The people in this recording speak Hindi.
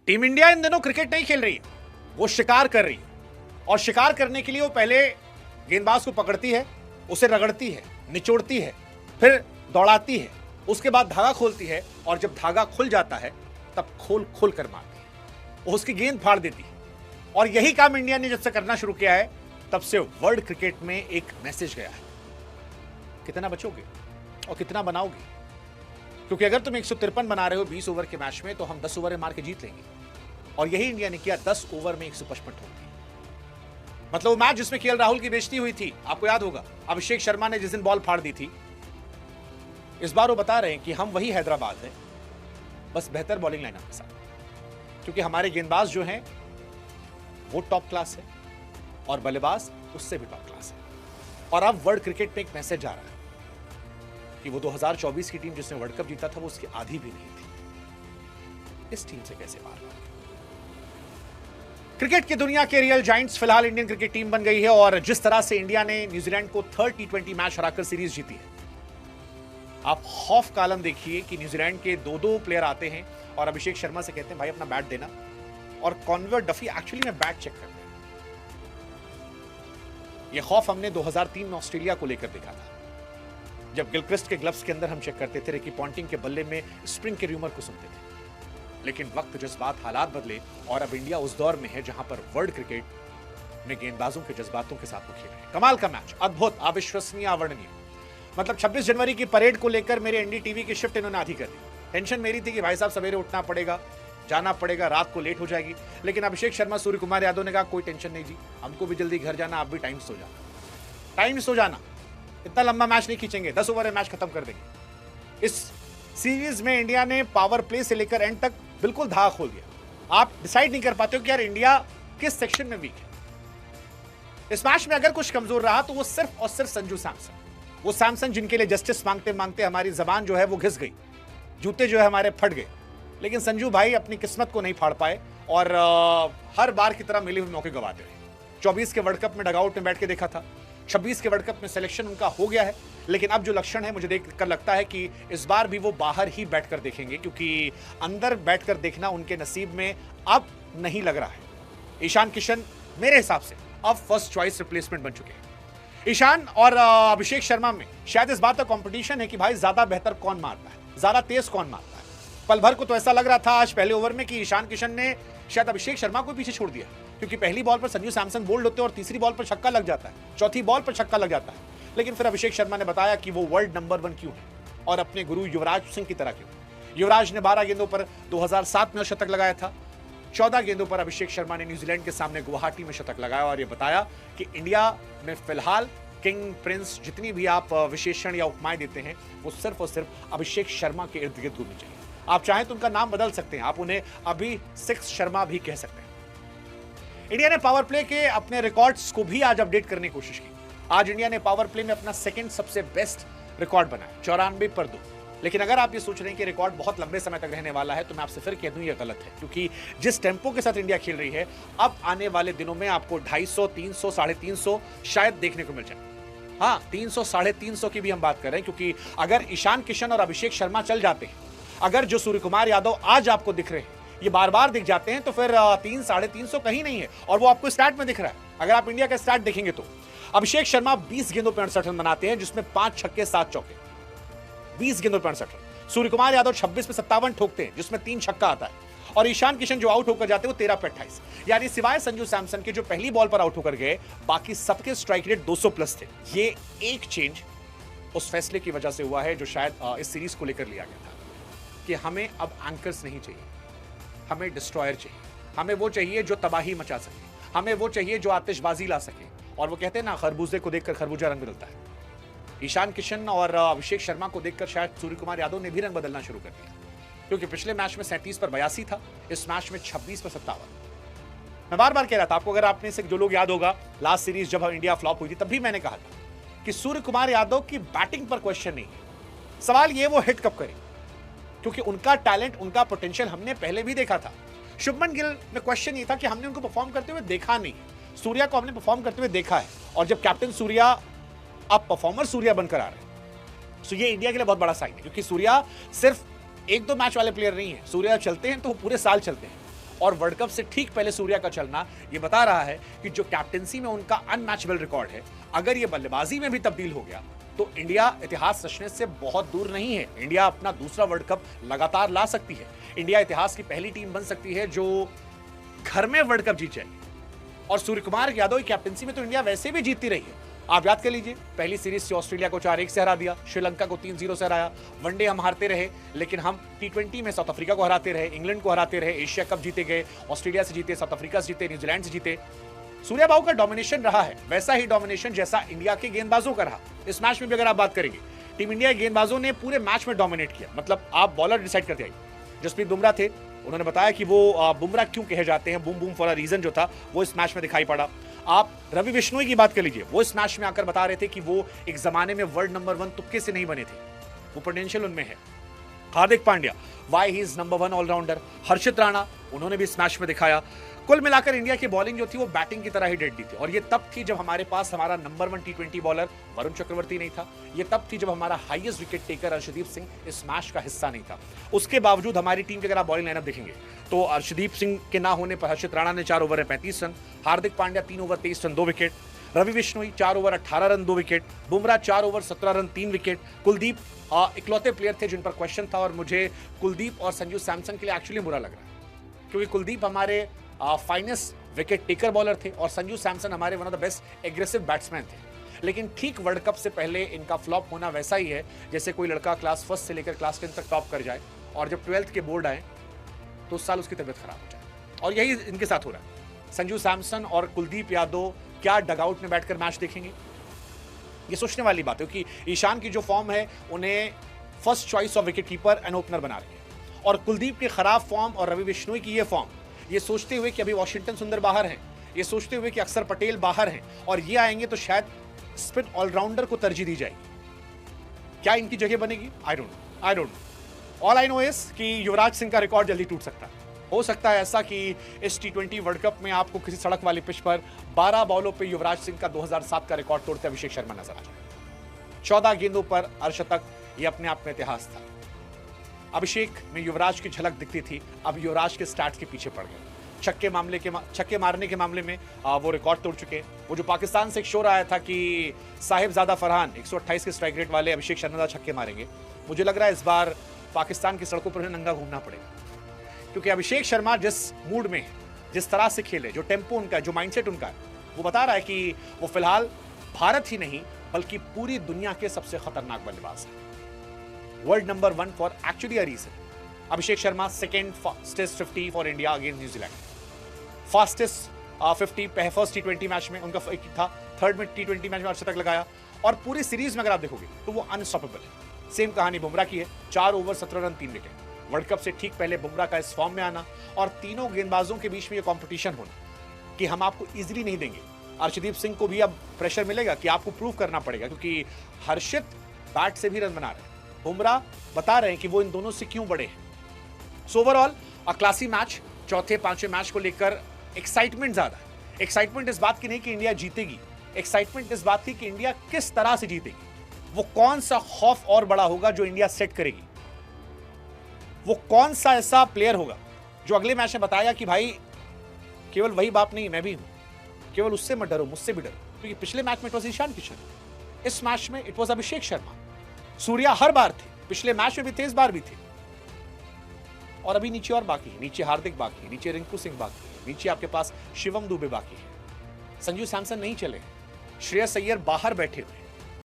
टीम इंडिया इन दिनों क्रिकेट नहीं खेल रही है, वो शिकार कर रही है। और शिकार करने के लिए वो पहले गेंदबाज को पकड़ती है, उसे रगड़ती है, निचोड़ती है, फिर दौड़ाती है, उसके बाद धागा खोलती है और जब धागा खुल जाता है तब खोल खोल कर मारती है, वो उसकी गेंद फाड़ देती है। और यही काम इंडिया ने जब से करना शुरू किया है तब से वर्ल्ड क्रिकेट में एक मैसेज गया है, कितना बचोगे और कितना बनाओगे। क्योंकि अगर तुम 153 बना रहे हो 20 ओवर के मैच में तो हम 10 ओवर मार के जीत लेंगे। और यही इंडिया ने किया, 10 ओवर में 155 ठोक दी। मतलब वो मैच जिसमें केएल राहुल की बेइज्जती हुई थी, आपको याद होगा, अभिषेक शर्मा ने जिस दिन बॉल फाड़ दी थी, इस बार वो बता रहे हैं कि हम वही हैदराबाद है, बस बेहतर बॉलिंग लाइनअप के साथ। क्योंकि हमारे गेंदबाज जो हैं वो टॉप क्लास है और बल्लेबाज उससे भी टॉप क्लास है। और अब वर्ल्ड क्रिकेट में एक मैसेज आ रहा है कि वो 2024 की टीम जिसने वर्ल्ड कप जीता था वो उसकी आधी भी नहीं थी। इस टीम से कैसे पार पाएंगे? क्रिकेट की दुनिया के रियल जायंट्स फिलहाल इंडियन क्रिकेट टीम बन गई है और जिस तरह से इंडिया ने न्यूजीलैंड को 3rd T20 मैच हराकर सीरीज जीती है, आप खौफ का आलम देखिए कि न्यूजीलैंड के दो प्लेयर आते हैं और अभिषेक शर्मा से कहते हैं भाई अपना बैट देना, और कॉन्वर डफी एक्चुअली में बैट चेक करते हैं। यह खौफ हमने 2003 में ऑस्ट्रेलिया को लेकर देखा था, जब गिलक्रिस्ट के ग्लव्स के अंदर हम चेक करते थे, रिकी पॉन्टिंग के बल्ले में स्प्रिंग के र्यूमर को सुनते थे। लेकिन वक्त जज्बात हालात बदले और अब इंडिया उस दौर में है जहां पर वर्ल्ड क्रिकेट में गेंदबाजों के जज्बातों के साथ वो खेल रहे हैं। कमाल का मैच, अद्भुत, अविश्वसनीय, अवर्णनीय। मतलब 26 जनवरी की परेड को लेकर मेरे एनडीटीवी की शिफ्ट इन्होंने आधी कर दी। टेंशन मेरी थी कि भाई साहब सवेरे उठना पड़ेगा, जाना पड़ेगा, रात को लेट हो जाएगी। लेकिन अभिषेक शर्मा, सूर्य कुमार यादव ने कहा कोई टेंशन नहीं जी, हमको भी जल्दी घर जाना, आप भी टाइम सो जाना, टाइम सो जाना, इतना लंबा मैच नहीं खींचेंगे, 10 ओवर में मैच खत्म कर देंगे। इस सीरीज में इंडिया ने पावर प्ले से लेकर एंड तक बिल्कुल धागा खोल दिया। आप डिसाइड नहीं कर पाते हो कि यार इंडिया किस सेक्शन में वीक है। इस मैच में अगर कुछ कमजोर रहा तो वो सिर्फ और सिर्फ संजू सैमसन, वो सैमसन जिनके लिए जस्टिस मांगते मांगते हमारी जबान जो है वो घिस गई, जूते जो है हमारे फट गए। लेकिन संजू भाई अपनी किस्मत को नहीं फाड़ पाए और हर बार की तरह मिले हुए मौके गवाते रहे। 24 के वर्ल्ड कप में डगआउट में बैठ के देखा था, 26 के वर्ल्ड कप में सिलेक्शन उनका हो गया है, लेकिन अब जो लक्षण है मुझे देखकर लगता है कि इस बार भी वो बाहर ही बैठकर देखेंगे, क्योंकि अंदर बैठकर देखना उनके नसीब में अब नहीं लग रहा है। ईशान किशन मेरे हिसाब से अब फर्स्ट चॉइस रिप्लेसमेंट बन चुके हैं। ईशान और अभिषेक शर्मा में शायद इस बात का कंपटीशन है कि भाई ज्यादा बेहतर कौन मारता है, ज्यादा तेज कौन मारता है। पल भर को तो ऐसा लग रहा था आज पहले ओवर में कि ईशान किशन ने शायद अभिषेक शर्मा को पीछे छोड़ दिया, क्योंकि पहली बॉल पर संजू सैमसन बोल्ड होते हैं और तीसरी बॉल पर छक्का लग जाता है, चौथी बॉल पर छक्का लग जाता है। लेकिन फिर अभिषेक शर्मा ने बताया कि वो वर्ल्ड नंबर 1 क्यों है और अपने गुरु युवराज सिंह की तरह क्यों। युवराज ने 12 गेंदों पर 2007 में शतक लगाया था, 14 गेंदों पर अभिषेक शर्मा ने न्यूजीलैंड के सामने गुवाहाटी में शतक लगाया और ये बताया कि इंडिया में फिलहाल किंग, प्रिंस, जितनी भी आप विशेषण या उपमाएं देते हैं वो सिर्फ और सिर्फ अभिषेक शर्मा के इर्द गिर्द घूमनी चाहिए। आप चाहें तो उनका नाम बदल सकते हैं, आप उन्हें अभी 6 शर्मा भी कह सकते हैं। इंडिया ने पावर प्ले के अपने रिकॉर्ड्स को भी आज अपडेट करने की कोशिश की। आज इंडिया ने पावर प्ले में अपना सेकंड सबसे बेस्ट रिकॉर्ड बनाया, 94 पर 2। लेकिन अगर आप ये सोच रहे हैं कि रिकॉर्ड बहुत लंबे समय तक रहने वाला है तो मैं आपसे फिर कह दूं ये गलत है, क्योंकि जिस टेम्पो के साथ इंडिया खेल रही है अब आने वाले दिनों में आपको 250, 300, 350 शायद देखने को मिल जाए। हाँ, 300, 350 की भी हम बात कर रहे हैं, क्योंकि अगर ईशान किशन और अभिषेक शर्मा चल जाते हैं, अगर जो सूर्य कुमार यादव आज आपको दिख रहे हैं ये बार बार दिख जाते हैं तो फिर 300, 350 कहीं नहीं है और वो आपको स्टार्ट में दिख रहा है। अगर आप इंडिया का स्टार्ट देखेंगे तो अभिषेक शर्मा 20 गेंदों पर 68 रन बनाते हैं, जिसमें 5 छक्के 7 चौके, 20 गेंदों पर 68 रन। सूर्य कुमार यादव 26 पे 57 ठोकते हैं, जिसमें 3 छक्का आता है, और ईशान किशन जो आउट होकर जाते हैं वो 13 पे 28। यानी सिवाय संजू सैमसन के जो पहली बॉल पर आउट होकर गए, बाकी सबके स्ट्राइक रेट 200 प्लस थे। ये एक चेंज उस फैसले की वजह से हुआ है जो शायद इस सीरीज को लेकर लिया गया था कि हमें अब एंकर्स नहीं चाहिए, हमें डिस्ट्रॉयर चाहिए, हमें वो चाहिए जो तबाही मचा सके, हमें वो चाहिए जो आतिशबाजी ला सके। और वो कहते हैं ना, खरबूजे को देखकर खरबूजा रंग बदलता है। ईशान किशन और अभिषेक शर्मा को देखकर शायद सूर्य कुमार यादव ने भी रंग बदलना शुरू कर दिया, क्योंकि पिछले मैच में 37 पर 82 था, इस मैच में 26 पर 57। मैं बार बार कह रहा था आपको, अगर आपने से जो लोग याद होगा लास्ट सीरीज जब इंडिया फ्लॉप हुई थी तब भी मैंने कहा था कि सूर्य कुमार यादव की बैटिंग पर क्वेश्चन नहीं है, सवाल ये वो हिट कब करें, क्योंकि उनका टैलेंट, उनका पोटेंशियल हमने पहले भी देखा था। शुभमन गिल में क्वेश्चन ये था कि हमने उनको परफॉर्म करते हुए देखा नहीं, सूर्या को हमने परफॉर्म करते हुए देखा है, और जब कैप्टन सूर्या अब परफॉर्मर सूर्या बनकर आ रहे हैं तो ये इंडिया के लिए बहुत बड़ा साइन है, क्योंकि सूर्या सिर्फ 1-2 मैच वाले प्लेयर नहीं है। सूर्या चलते हैं तो वो पूरे साल चलते हैं, और वर्ल्ड कप से ठीक पहले सूर्या का चलना ये बता रहा है कि जो कैप्टेंसी में उनका अनमैचेबल रिकॉर्ड है, अगर ये बल्लेबाजी में भी तब्दील हो गया तो इंडिया इतिहास रचने से बहुत दूर नहीं है। इंडिया अपना दूसरा वर्ल्ड कप लगातार ला सकती है। इंडिया इतिहास की पहली टीम बन सकती है जो घर में वर्ल्ड कप जीत जाएगी। और सूर्य कुमार यादव की कैप्टेंसी में तो इंडिया वैसे भी जीतती रही है। आप याद कर लीजिए, पहली सीरीज से ऑस्ट्रेलिया को 4-1 से हरा दिया, श्रीलंका को 3-0 से हराया, वनडे हम हारते रहे, लेकिन हम टी20 में साउथ अफ्रीका को हराते रहे, इंग्लैंड को हराते रहे, एशिया कप जीते गए, ऑस्ट्रेलिया से जीते, साउथ अफ्रीका से जीते, न्यूजीलैंड से जीते। सूर्या बाबू का डोमिनेशन रहा है, वैसा ही डोमिनेशन जैसा इंडिया के गेंदबाजों का रहा। इस मैच में भी अगर आप बात करेंगे, टीम इंडिया के गेंदबाजों ने पूरे मैच में डोमिनेट किया। मतलब आप बॉलर डिसाइड करते आइए। जसप्रीत बुमराह थे, उन्होंने बताया कि वो बुमराह क्यों कहे जाते हैं, boom boom for a reason जो था वो इस मैच में दिखाई पड़ा। आप रवि बिश्नोई की बात कर लीजिए, वो इस मैच में आकर बता रहे थे कि वो एक जमाने में वर्ल्ड नंबर 1 तुक्के से नहीं बने थे, वो पोटेंशियल उनमें है। Hardik Pandya, why he is number 1 allrounder. Harshit Rana, उन्होंने भी इस मैच में दिखाया। कुल मिलाकर इंडिया की बॉलिंग जो थी वो बैटिंग की तरह ही डेडली थी। और ये तब थी जब हमारे पास हमारा नंबर 1 टी20 बॉलर वरुण चक्रवर्ती नहीं था। ये तब थी जब हमारा highest wicket taker Arshdeep Singh इस मैच का हिस्सा नहीं था। उसके बावजूद हमारी टीम की अगर आप बॉलिंग लाइनअप देखेंगे तो अर्शदीप सिंह के ना होने पर हर्षित राणा ने 4 ओवर में 35 run, Hardik Pandya 3 over 23 run 2 wicket, Ravi Bishnoi 4 over 18 run 2 wicket, Bumrah 4 over 17 run 3 wicket. Kuldeep इकलौते प्लेयर थे जिन पर क्वेश्चन था, और मुझे कुलदीप और संजू सैमसन के लिए एक्चुअली बुरा लग रहा है, क्योंकि कुलदीप हमारे फाइनेस्ट विकेट टेकर बॉलर थे और संजू सैमसन हमारे one of the best aggressive batsman थे। लेकिन ठीक वर्ल्ड कप से पहले इनका फ्लॉप होना वैसा ही है जैसे कोई लड़का क्लास 1 से लेकर क्लास 10 तक टॉप कर जाए और जब 12th के बोर्ड आए तो उस साल उसकी तबीयत खराब हो जाए। और यही इनके साथ हो रहा है। संजू सैमसन और कुलदीप यादव क्या डगआउट में बैठकर मैच देखेंगे, ये सोचने वाली बात है, क्योंकि ईशान की जो फॉर्म है उन्हें first choice of wicket keeper and opener बना रही है, और कुलदीप की खराब फॉर्म और रवि बिश्नोई की ये फॉर्म, ये सोचते हुए कि अभी वॉशिंगटन सुंदर बाहर हैं, ये सोचते हुए कि अक्षर पटेल बाहर हैं और ये आएंगे तो शायद स्पिन ऑलराउंडर को तरजीह दी जाएगी। क्या इनकी जगह बनेगी? I don't know. All I know is कि युवराज सिंह का रिकॉर्ड जल्दी टूट सकता है। हो सकता है ऐसा कि इस टी20 वर्ल्ड कप में आपको किसी सड़क वाली पिच पर 12 बॉलों पे युवराज सिंह का 2007 का रिकॉर्ड तोड़ते अभिषेक शर्मा नजर आ जाए। 14 गेंदों पर अर्धशतक, ये अपने आप में इतिहास था। अभिषेक में युवराज की झलक दिखती थी, अब युवराज के स्टैट्स के पीछे पड़ गए। छक्के मारने के मामले में वो रिकॉर्ड तोड़ चुके। वो जो पाकिस्तान से एक शोर आया था कि साहिबजादा फरहान 128 के स्ट्राइक रेट वाले अभिषेक शर्मा छक्के मारेंगे, मुझे लग रहा है इस बार पाकिस्तान की सड़कों पर उन्हें नंगा घूमना पड़ेगा, क्योंकि अभिषेक शर्मा जिस मूड में, जिस तरह से खेले, जो टेम्पो उनका, जो माइंडसेट उनका है, वो बता रहा है कि वो फिलहाल भारत ही नहीं बल्कि पूरी दुनिया के सबसे खतरनाक बल्लेबाज है। World number 1 for actually a reason. Abhishek Sharma second fastest 50 for India against New Zealand, fastest 50 first T20 match में उनका था, थर्ड में टी20 मैच में अर्धशतक लगाया, और पूरी सीरीज में अगर आप देखोगे तो वो अनस्टॉपेबल है। सेम कहानी बुमराह की है, 4 over 17 run 3 wicket. World cup से ठीक पहले बुमराह का इस फॉर्म में आना और तीनों गेंदबाजों के बीच में ये कंपटीशन होना कि हम आपको इजीली नहीं देंगे। अर्शदीप सिंह को भी अब प्रेशर मिलेगा कि आपको प्रूव करना पड़ेगा, क्योंकि हर्षित बैट से भी रन बना रहे हैं, बुमराह बता रहे हैं कि वो इन दोनों से क्यों बड़े हैं। सो ओवरऑल अ क्लासी मैच। चौथे पांचवें मैच को लेकर एक्साइटमेंट ज्यादा है। एक्साइटमेंट इस बात की नहीं कि इंडिया जीतेगी, एक्साइटमेंट इस बात की कि इंडिया किस तरह से जीतेगी, वो कौन सा खौफ और बड़ा होगा जो इंडिया सेट करेगी, वो कौन सा ऐसा प्लेयर होगा जो अगले मैच में बताएगा कि भाई केवल वही बाप नहीं, मैं भी हूं, केवल उससे मत डरो, मुझसे भी डरो। क्योंकि पिछले मैच में इट वॉज ईशान किशन, इस मैच में इट वॉज अभिषेक शर्मा। सूर्या हर बार थे, पिछले मैच में भी थे, इस बार भी थे, और अभी नीचे और बाकी है। नीचे हार्दिक बाकी है, नीचे रिंकू सिंह बाकी है, नीचे आपके पास शिवम दुबे बाकी है, संजू सैमसन नहीं चले, श्रेयस अय्यर बाहर बैठे हुए।